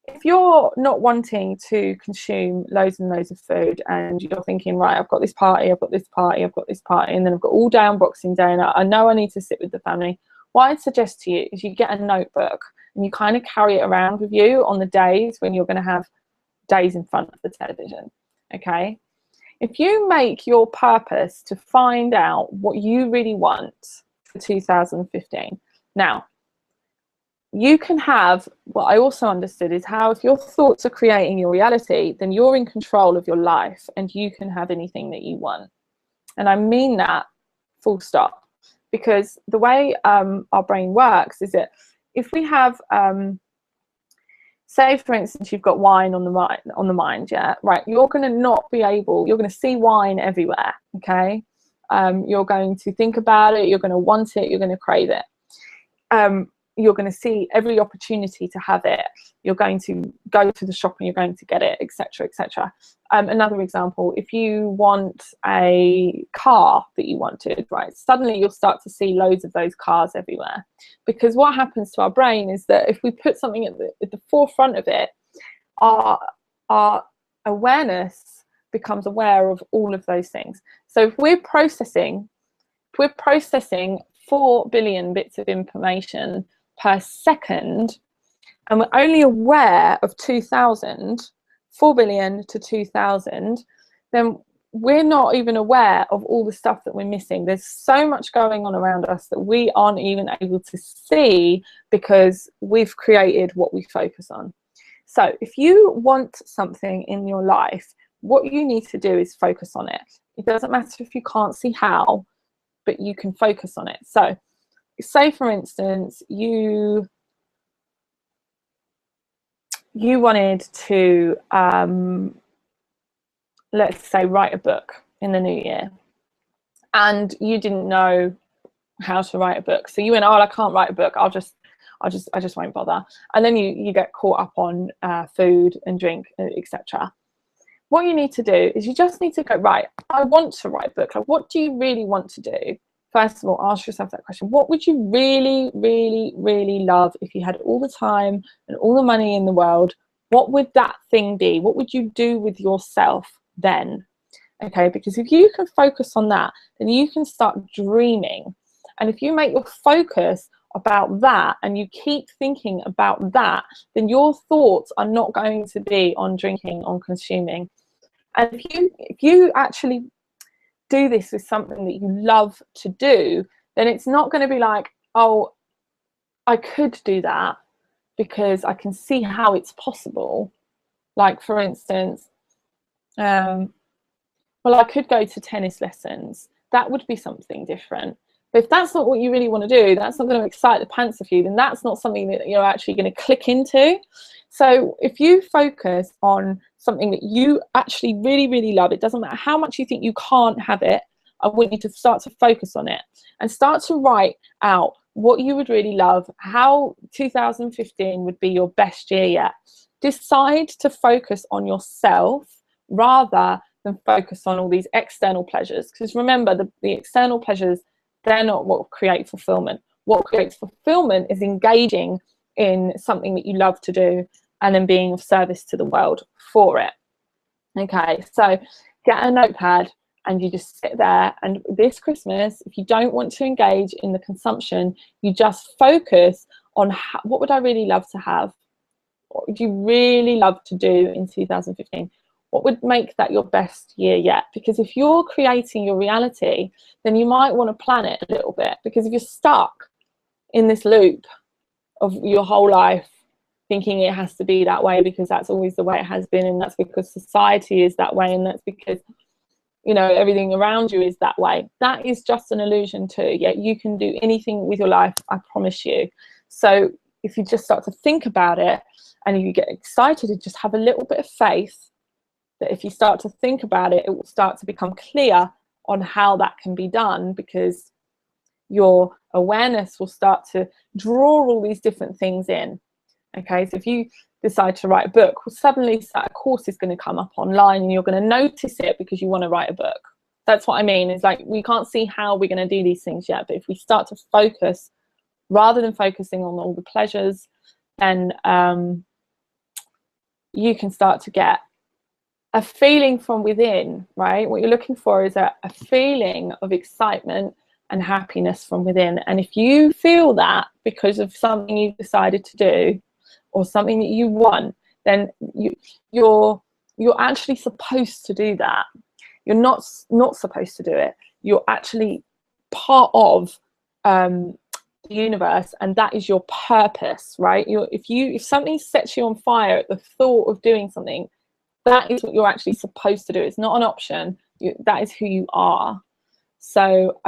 if you're not wanting to consume loads and loads of food and you're thinking, right, I've got this party, I've got this party, I've got this party, and then I've got all day on Boxing Day and I know I need to sit with the family, what I'd suggest to you is you get a notebook and you kind of carry it around with you on the days when you're going to have days in front of the television. Okay, if you make your purpose to find out what you really want for 2015, now you can have, what I also understood is how if your thoughts are creating your reality, then you're in control of your life and you can have anything that you want. And I mean that full stop, because the way our brain works is that if we have say for instance you've got wine on the mind, yeah, right, you're going to not be able, you're going to see wine everywhere. Okay, you're going to think about it, you're going to want it, you're going to crave it, you're going to see every opportunity to have it, you're going to go to the shop and you're going to get it, etc., etc. Another example, if you want a car that you wanted, right, suddenly you'll start to see loads of those cars everywhere, because what happens to our brain is that if we put something at the forefront of it, our awareness becomes aware of all of those things. So if we're processing 4 billion bits of information per second, and we're only aware of 2,000, 4 billion to 2,000, then we're not even aware of all the stuff that we're missing. There's so much going on around us that we aren't even able to see because we've created what we focus on. So if you want something in your life, what you need to do is focus on it. It doesn't matter if you can't see how, but you can focus on it. So say for instance you wanted to let's say write a book in the new year, and you didn't know how to write a book, so you went, oh, I can't write a book, I just won't bother, and then you get caught up on food and drink, etc. What you need to do is you just need to go, right, I want to write a book. Like, what do you really want to do? First of all, ask yourself that question. What would you really, really, really love if you had all the time and all the money in the world? What would that thing be? What would you do with yourself then? Okay, because if you can focus on that, then you can start dreaming. And if you make your focus about that and you keep thinking about that, then your thoughts are not going to be on drinking, on consuming. And if you actually do this with something that you love to do, then it's not going to be like, oh, I could do that, because I can see how it's possible. Like, for instance, well, I could go to tennis lessons. That would be something different. But if that's not what you really want to do, that's not going to excite the pants of you, then that's not something that you're actually going to click into. So if you focus on something that you actually really, really love, it doesn't matter how much you think you can't have it, I want you to start to focus on it and start to write out what you would really love, how 2015 would be your best year yet. Decide to focus on yourself rather than focus on all these external pleasures. Because remember, the external pleasures, they're not what create fulfillment. What creates fulfillment is engaging in something that you love to do and then being of service to the world for it. Okay, so get a notepad and you just sit there, and this Christmas, if you don't want to engage in the consumption, you just focus on what would I really love to have? What would you really love to do in 2015? What would make that your best year yet? Because if you're creating your reality, then you might want to plan it a little bit, because if you're stuck in this loop of your whole life thinking it has to be that way because that's always the way it has been, and that's because society is that way, and that's because, you know, everything around you is that way, that is just an illusion too. Yet you can do anything with your life, I promise you. So if you just start to think about it and you get excited and just have a little bit of faith that if you start to think about it, it will start to become clear on how that can be done, because your awareness will start to draw all these different things in. Okay, so if you decide to write a book, well, suddenly a course is going to come up online and you're going to notice it because you want to write a book. That's what I mean. It's like we can't see how we're going to do these things yet, but if we start to focus rather than focusing on all the pleasures, then you can start to get a feeling from within, right? What you're looking for is a feeling of excitement and happiness from within. And if you feel that because of something you've decided to do or something that you want, then you're actually supposed to do that. You're not supposed to do it. You're actually part of the universe, and that is your purpose, right? If something sets you on fire at the thought of doing something, that is what you're actually supposed to do. It's not an option. That is who you are. So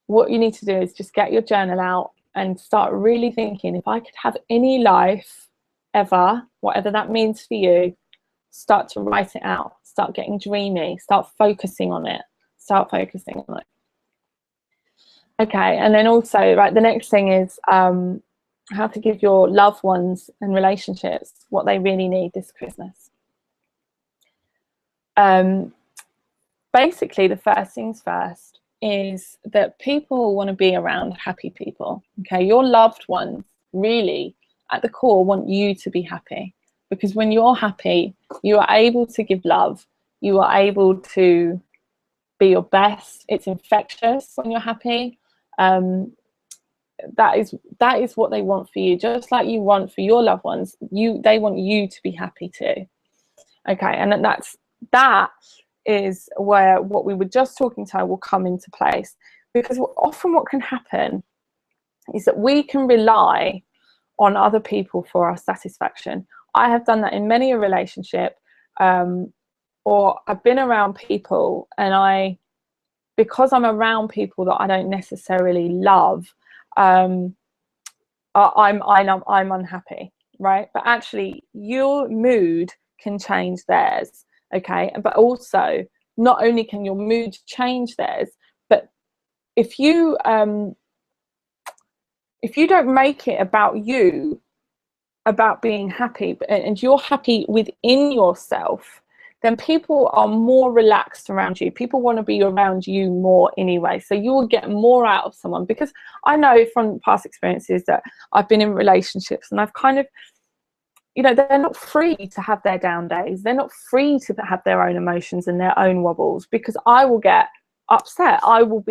what you need to do is just get your journal out and start really thinking, if I could have any life ever, whatever that means for you, start to write it out. Start getting dreamy. Start focusing on it. Start focusing on it. Okay, and then also, right, the next thing is how to give your loved ones and relationships what they really need this Christmas. Basically, the first things first is that people want to be around happy people. Okay, your loved ones really, at the core, want you to be happy, because when you're happy, you are able to give love. You are able to be your best. It's infectious when you're happy. That is what they want for you, just like you want for your loved ones. They want you to be happy too. Okay, and that is where what we were just talking to will come into place, because often what can happen is that we can rely on other people for our satisfaction. I have done that in many a relationship, or I've been around people, and because I'm around people that I don't necessarily love, I'm unhappy, right? But actually, your mood can change theirs, okay? But also, not only can your mood change theirs, but if you don't make it about you, about being happy, and you're happy within yourself, then people are more relaxed around you. People want to be around you more anyway. So you will get more out of someone, because I know from past experiences that I've been in relationships and I've kind of, you know, they're not free to have their down days. They're not free to have their own emotions and their own wobbles, because I will get upset. I will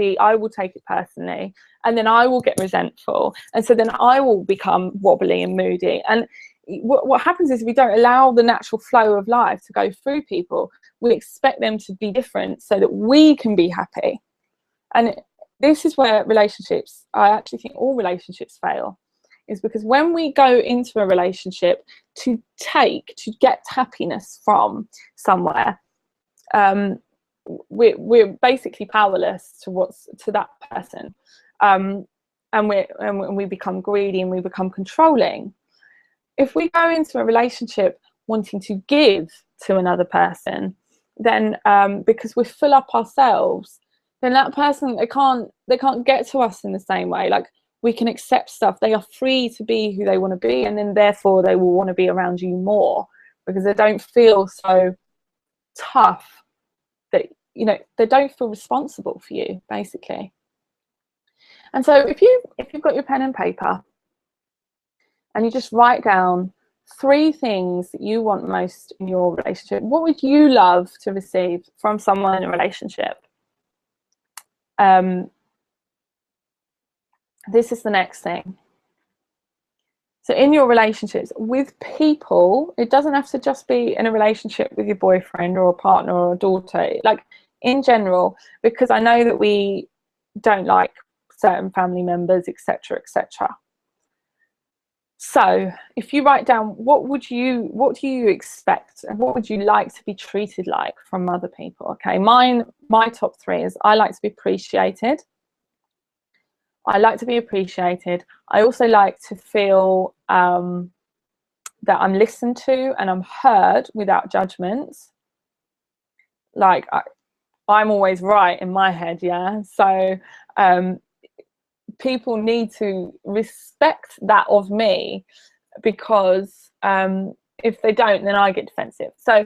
take it personally, and then I will get resentful. And so then I will become wobbly and moody. And what happens is we don't allow the natural flow of life to go through people. We expect them to be different so that we can be happy. And this is where relationships, I actually think all relationships fail, is because when we go into a relationship to get happiness from somewhere, we're basically powerless to that person, and we become greedy and we become controlling. If we go into a relationship wanting to give to another person, then because we fill up ourselves, then that person, they can't get to us in the same way. Like, we can accept stuff. They are free to be who they want to be, and then therefore they will want to be around you more, because they don't feel so tough, that, you know, they don't feel responsible for you, basically. And so if you've got your pen and paper, and you just write down 3 things that you want most in your relationship, what would you love to receive from someone in a relationship? This is the next thing. So in your relationships with people, it doesn't have to just be in a relationship with your boyfriend or a partner or a daughter, like in general, because I know that we don't like certain family members, etc., etc. So if you write down what do you expect and what would you like to be treated like from other people? Okay, my top 3 is I like to be appreciated. I like to be appreciated. I also like to feel that I'm listened to and I'm heard without judgments. Like, I'm always right in my head, yeah. So people need to respect that of me, because if they don't, then I get defensive. So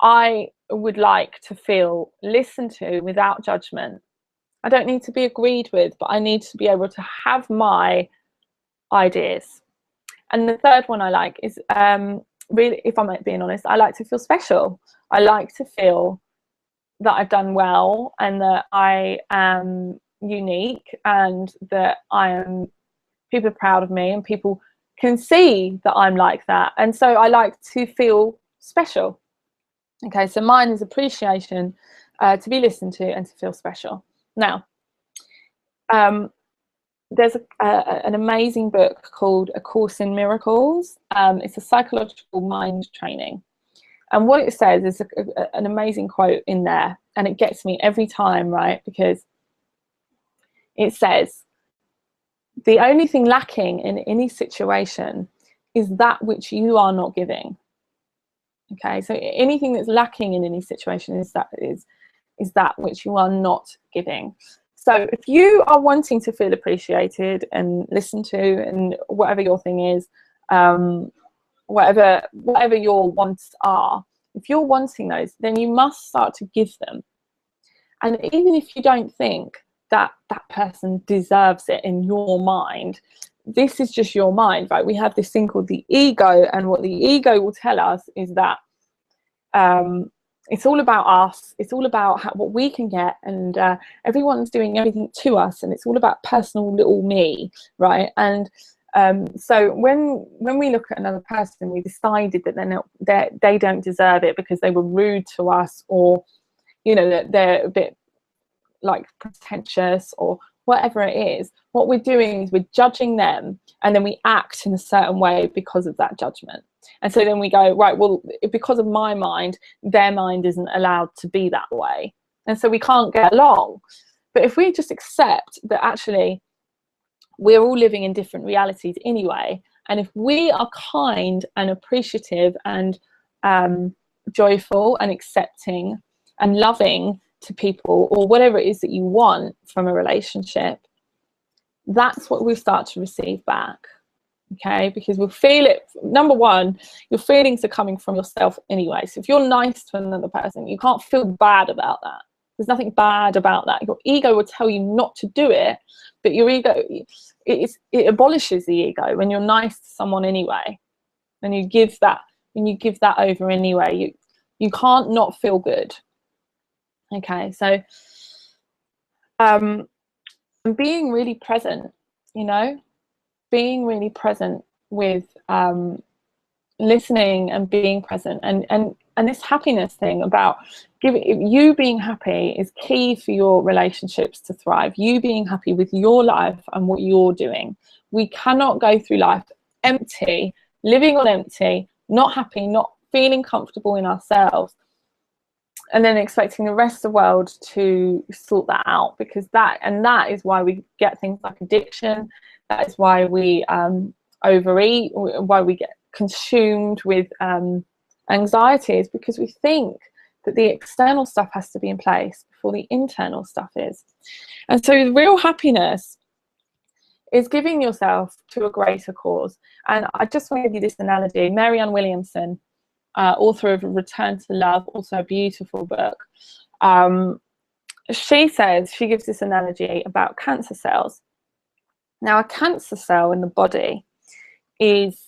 I would like to feel listened to without judgment. I don't need to be agreed with, but I need to be able to have my ideas. And the third one I like is, really, if I'm being honest, I like to feel special. I like to feel that I've done well, and that I am unique, and that people are proud of me, and people can see that I'm like that. And so I like to feel special. Okay, so mine is appreciation, to be listened to, and to feel special. Now, there's an amazing book called A Course in Miracles. It's a psychological mind training. And what it says is an amazing quote in there, and it gets me every time, right? Because it says, the only thing lacking in any situation is that which you are not giving. Okay, so anything that's lacking in any situation is that which you are not giving. So if you are wanting to feel appreciated and listened to, and whatever your thing is, whatever your wants are, if you're wanting those, then you must start to give them. And even if you don't think that that person deserves it in your mind, this is just your mind, right? We have this thing called the ego, and what the ego will tell us is that it's all about us. It's all about what we can get, and everyone's doing everything to us, and it's all about personal little me, right? And so when we look at another person, we decided that they don't deserve it because they were rude to us, or, you know, that they're a bit like pretentious or whatever it is. What we're doing is we're judging them, and then we act in a certain way because of that judgment. And so then we go, right, well, because of my mind, their mind isn't allowed to be that way, and so we can't get along. But if we just accept that actually we're all living in different realities anyway, and if we are kind and appreciative and joyful and accepting and loving to people, or whatever it is that you want from a relationship, that's what we start to receive back. Okay, because we'll feel it. Number one, your feelings are coming from yourself anyway. So if you're nice to another person, you can't feel bad about that. There's nothing bad about that. Your ego will tell you not to do it, but your ego, it abolishes the ego when you're nice to someone anyway. When you give that over anyway, you can't not feel good. Okay, so being really present, you know, being really present with listening and being present, and and this happiness thing about you being happy is key for your relationships to thrive. You being happy with your life and what you're doing. We cannot go through life empty, living on empty, not happy, not feeling comfortable in ourselves, and then expecting the rest of the world to sort that out, because that is why we get things like addiction. That is why we overeat, why we get consumed with anxiety, is because we think that the external stuff has to be in place before the internal stuff is. And so real happiness is giving yourself to a greater cause. And I just want to give you this analogy. Marianne Williamson, author of Return to Love, also a beautiful book, she gives this analogy about cancer cells. Now, a cancer cell in the body is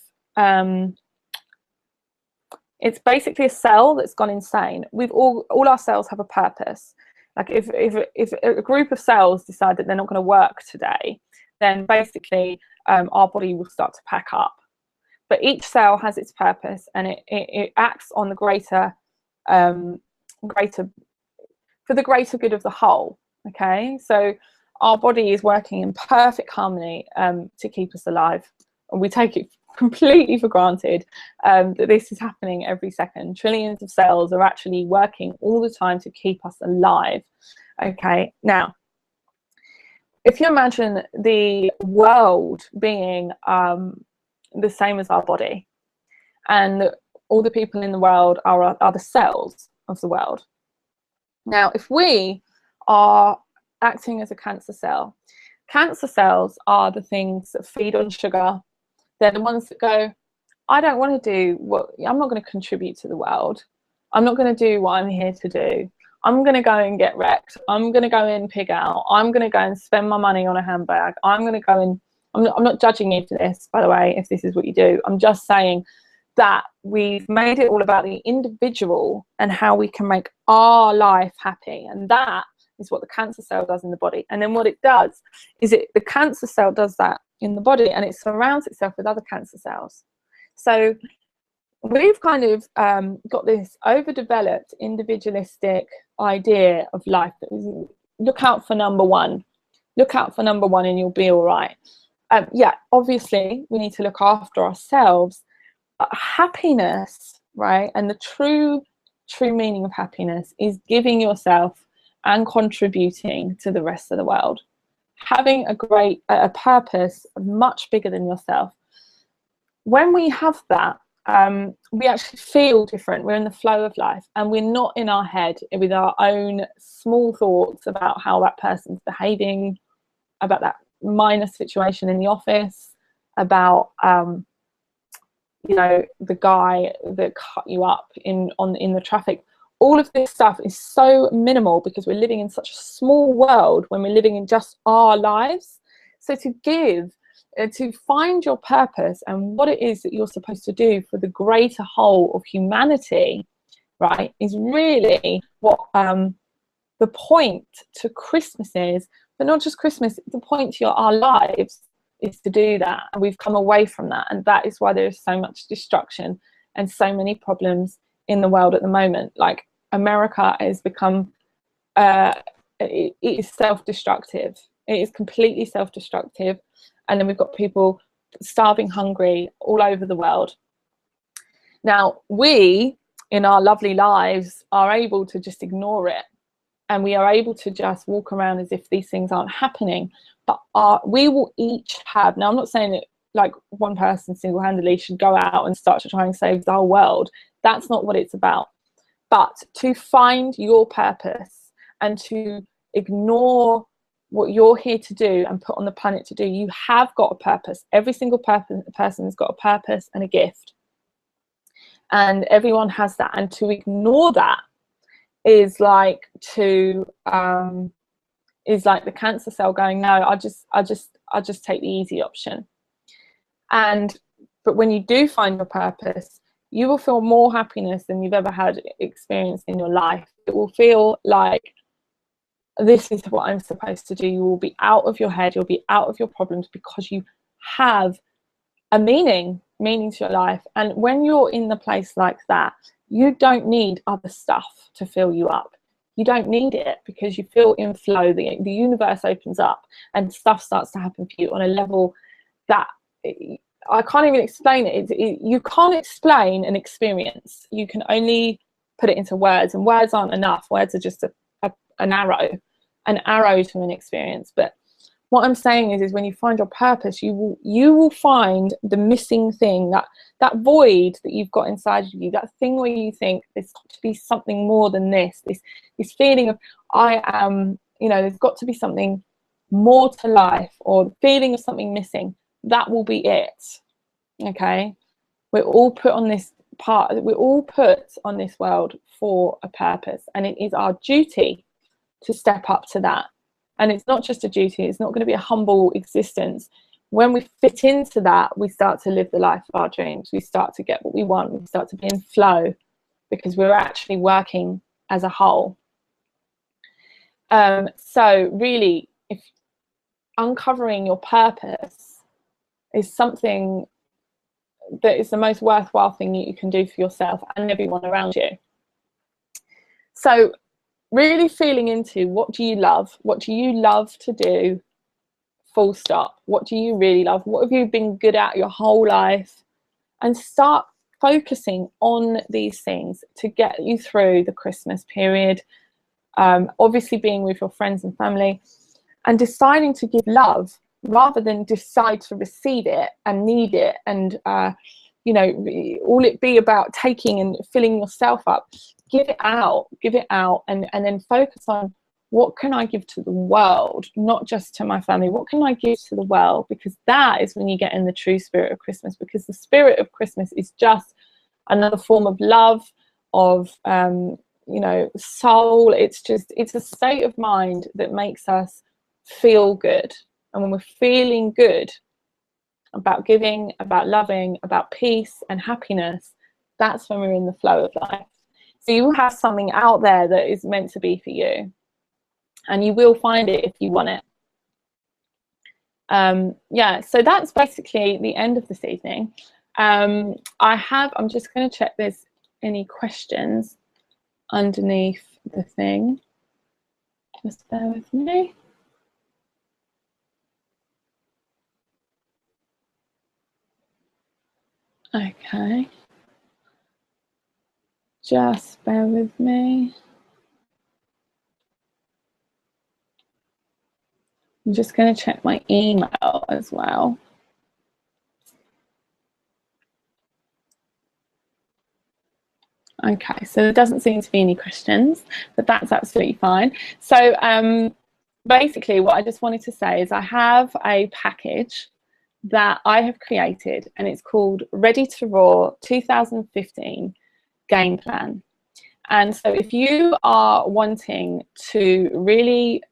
it's basically a cell that's gone insane. All our cells have a purpose. Like if a group of cells decide that they're not going to work today, then basically our body will start to pack up. But each cell has its purpose, and it acts on the greater for the greater good of the whole. Okay, so our body is working in perfect harmony to keep us alive, and we take it completely for granted that this is happening every second. Trillions of cells are actually working all the time to keep us alive. Okay, now if you imagine the world being the same as our body, and all the people in the world are the cells of the world. Now, if we are acting as a cancer cells are the things that feed on sugar. They're the ones that go, I don't want to I'm not going to contribute to the world. I'm not going to do what I'm here to do. I'm going to go and get wrecked. I'm going to go and pig out. I'm going to go and spend my money on a handbag. I'm going to go and I'm not judging you for this, by the way, if this is what you do. I'm just saying that we've made it all about the individual and how we can make our life happy. And that is what the cancer cell does in the body. And then what it does is the cancer cell does that in the body, and it surrounds itself with other cancer cells. So we've kind of got this overdeveloped individualistic idea of life that is, look out for number one. Look out for number one and you'll be all right. Yeah, obviously we need to look after ourselves. Happiness, right, and the true meaning of happiness is giving yourself and contributing to the rest of the world, having a purpose much bigger than yourself. When we have that, we actually feel different. We're in the flow of life, and we're not in our head with our own small thoughts about how that person's behaving, about that minor situation in the office, about the guy that cut you up in the traffic. All of this stuff is so minimal because we're living in such a small world when we're living in just our lives. So to find your purpose and what it is that you're supposed to do for the greater whole of humanity, right, is really what the point to Christmas is. But not just Christmas, the point to our lives is to do that. And we've come away from that. And that is why there is so much destruction and so many problems in the world at the moment. Like America has become, it is self-destructive. It is completely self-destructive. And then we've got people starving hungry all over the world. Now, we, in our lovely lives, are able to just ignore it. And we are able to just walk around as if these things aren't happening. But we will each have, now I'm not saying that like one person single-handedly should go out and start to try and save the whole world. That's not what it's about. But to find your purpose and to ignore what you're here to do and put on the planet to do, you have got a purpose. Every single person has got a purpose and a gift. And everyone has that. And to ignore that is like the cancer cell going, no, I'll just take the easy option. But when you do find your purpose, you will feel more happiness than you've ever had experienced in your life. It will feel like, this is what I'm supposed to do. You will be out of your head, you'll be out of your problems because you have a meaning to your life. And when you're in the place like that, You don't need other stuff to fill you up. You don't need it, because you feel in flow. The universe opens up and stuff starts to happen for you on a level that I can't even explain it. You can't explain an experience. You can only put it into words, and words aren't enough. Words are just an arrow to an experience. But what I'm saying is when you find your purpose, you will find the missing thing, that void that you've got inside of you, that thing where you think there's got to be something more than this feeling of I am, there's got to be something more to life, or the feeling of something missing. That will be it. Okay, we're all put on this world for a purpose, and it is our duty to step up to that. And it's not just a duty, it's not going to be a humble existence. When we fit into that, we start to live the life of our dreams. We start to get what we want. We start to be in flow, because we're actually working as a whole. So really, if uncovering your purpose is something that is the most worthwhile thing you can do for yourself and everyone around you. So really feeling into, what do you love? What do you love to do? Full stop. What do you really love? What have you been good at your whole life? And start focusing on these things to get you through the Christmas period. Obviously being with your friends and family, and deciding to give love rather than decide to receive it and need it, and all it be about taking and filling yourself up. Give it out, and then focus on, what can I give to the world, not just to my family? What can I give to the world? Because that is when you get in the true spirit of Christmas, because the spirit of Christmas is just another form of love, of soul. It's a state of mind that makes us feel good. And when we're feeling good about giving, about loving, about peace and happiness, that's when we're in the flow of life. So you have something out there that is meant to be for you, and you will find it if you want it. So that's basically the end of this evening. I'm just going to check there's any questions underneath the thing. Just bear with me. Okay. Just bear with me. I'm just going to check my email as well. Okay, so there doesn't seem to be any questions, but that's absolutely fine. So basically what I just wanted to say is I have a package that I have created, and it's called Ready to Roar 2015 Game Plan. And so if you are wanting to really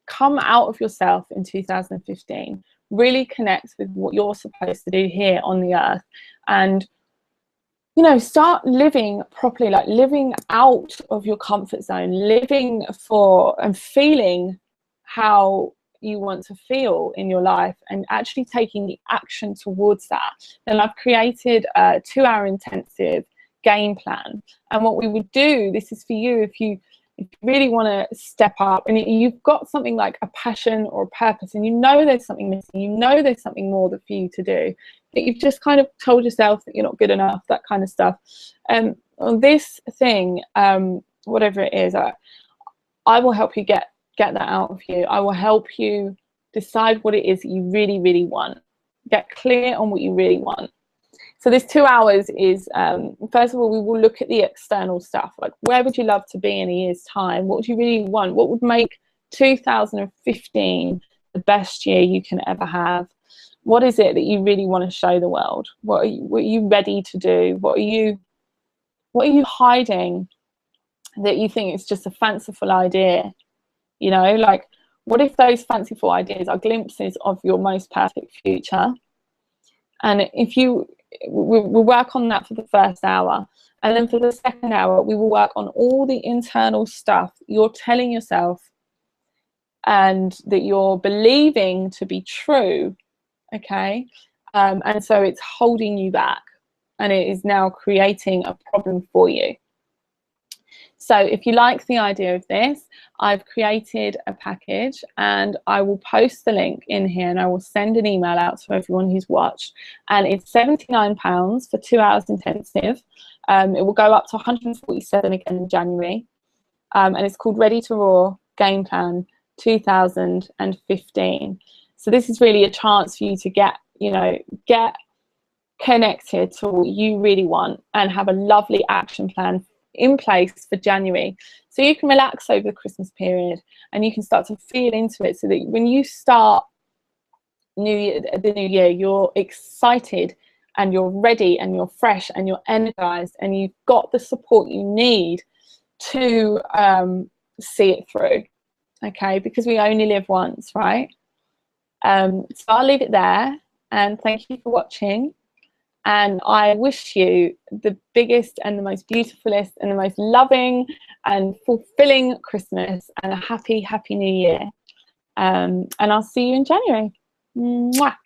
come out of yourself in 2015, really connect with what you're supposed to do here on the earth, and start living properly, like living out of your comfort zone, living for and feeling how you want to feel in your life, and actually taking the action towards that, then I've created a 2-hour intensive game plan. And what we would do, this is for you if you really want to step up and you've got something like a passion or a purpose, and there's something missing, there's something more for you to do, that you've just kind of told yourself that you're not good enough, that kind of stuff. On this thing, whatever it is, I will help you get that out of you. I will help you decide what it is that you really, really want. Get clear on what you really want. So this 2 hours is, first of all, we will look at the external stuff, like where would you love to be in a year's time? What would you really want? What would make 2015 the best year you can ever have? What is it that you really want to show the world? What are you ready to do? What are you hiding that you think is just a fanciful idea? Like, what if those fanciful ideas are glimpses of your most perfect future? And if we'll work on that for the first hour, and then for the second hour we will work on all the internal stuff you're telling yourself and that you're believing to be true. Okay, and so it's holding you back, and it is now creating a problem for you. So if you like the idea of this, I've created a package and I will post the link in here and I will send an email out to everyone who's watched. And it's £79 for 2 hours intensive. It will go up to 147 again in January. And it's called Ready to Roar Game Plan 2015. So this is really a chance for you to get connected to what you really want and have a lovely action plan in place for January, so you can relax over the Christmas period and you can start to feel into it, so that when you start the new year, you're excited and you're ready and you're fresh and you're energized and you've got the support you need to see it through. Okay, because we only live once, right? So I'll leave it there, and thank you for watching. And I wish you the biggest and the most beautifulest and the most loving and fulfilling Christmas and a happy, happy New Year. And I'll see you in January. Mwah.